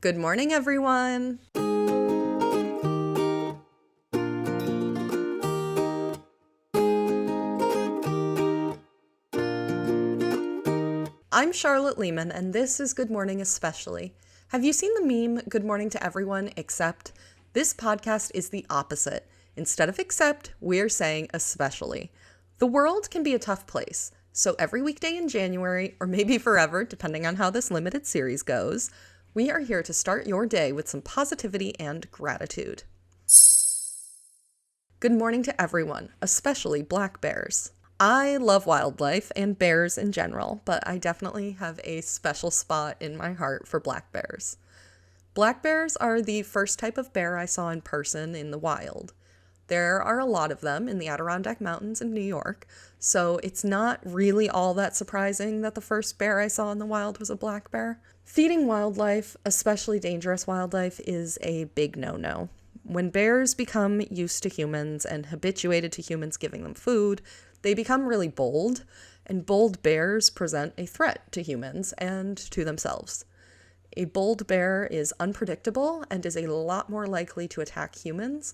Good morning, everyone. I'm Charlotte Lehman, and this is Good Morning Especially. Have you seen the meme, Good Morning to Everyone, except this podcast is the opposite. Instead of except, we're saying especially. The world can be a tough place, so every weekday in January, or maybe forever, depending on how this limited series goes, we are here to start your day with some positivity and gratitude. Good morning to everyone, especially black bears. I love wildlife and bears in general, but I definitely have a special spot in my heart for black bears. Black bears are the first type of bear I saw in person in the wild. There are a lot of them in the Adirondack Mountains in New York, so it's not really all that surprising that the first bear I saw in the wild was a black bear. Feeding wildlife, especially dangerous wildlife, is a big no-no. When bears become used to humans and habituated to humans giving them food, they become really bold, and bold bears present a threat to humans and to themselves. A bold bear is unpredictable and is a lot more likely to attack humans,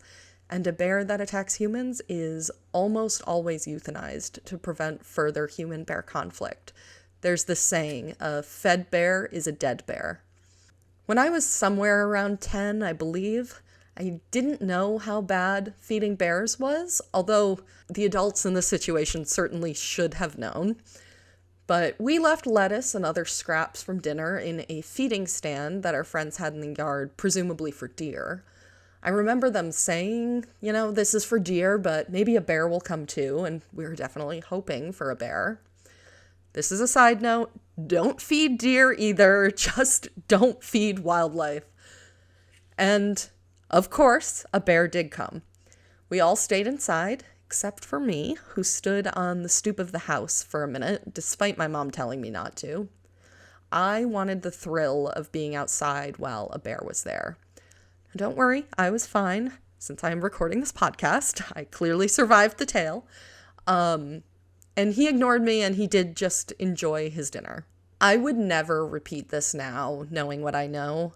and a bear that attacks humans is almost always euthanized to prevent further human-bear conflict. There's this saying, a fed bear is a dead bear. When I was somewhere around 10, I believe, I didn't know how bad feeding bears was, although the adults in the situation certainly should have known. But we left lettuce and other scraps from dinner in a feeding stand that our friends had in the yard, presumably for deer. I remember them saying, this is for deer, but maybe a bear will come too, and we were definitely hoping for a bear. This is a side note, don't feed deer either, just don't feed wildlife. And, of course, a bear did come. We all stayed inside, except for me, who stood on the stoop of the house for a minute, despite my mom telling me not to. I wanted the thrill of being outside while a bear was there. Don't worry, I was fine. Since I am recording this podcast, I clearly survived the tale. And he ignored me, and he did just enjoy his dinner. I would never repeat this now, knowing what I know.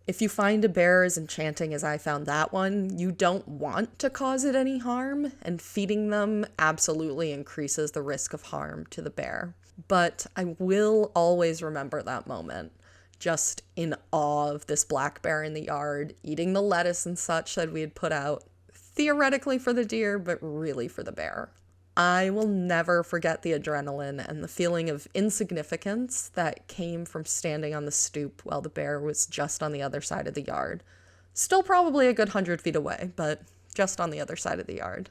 If you find a bear as enchanting as I found that one, you don't want to cause it any harm, and feeding them absolutely increases the risk of harm to the bear. But I will always remember that moment, just in awe of this black bear in the yard, eating the lettuce and such that we had put out, theoretically for the deer, but really for the bear. I will never forget the adrenaline and the feeling of insignificance that came from standing on the stoop while the bear was just on the other side of the yard. Still probably a good 100 feet away, but just on the other side of the yard.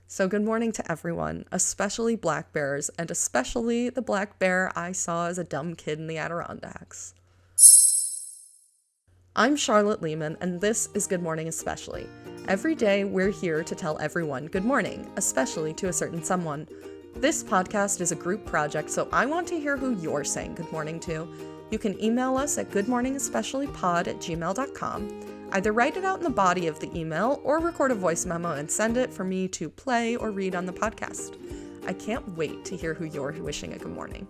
So good morning to everyone, especially black bears, and especially the black bear I saw as a dumb kid in the Adirondacks. I'm Charlotte Lehman, and this is Good Morning Especially. Every day, we're here to tell everyone good morning, especially to a certain someone. This podcast is a group project, so I want to hear who you're saying good morning to. You can email us at goodmorningespeciallypod@gmail.com. Either write it out in the body of the email or record a voice memo and send it for me to play or read on the podcast. I can't wait to hear who you're wishing a good morning.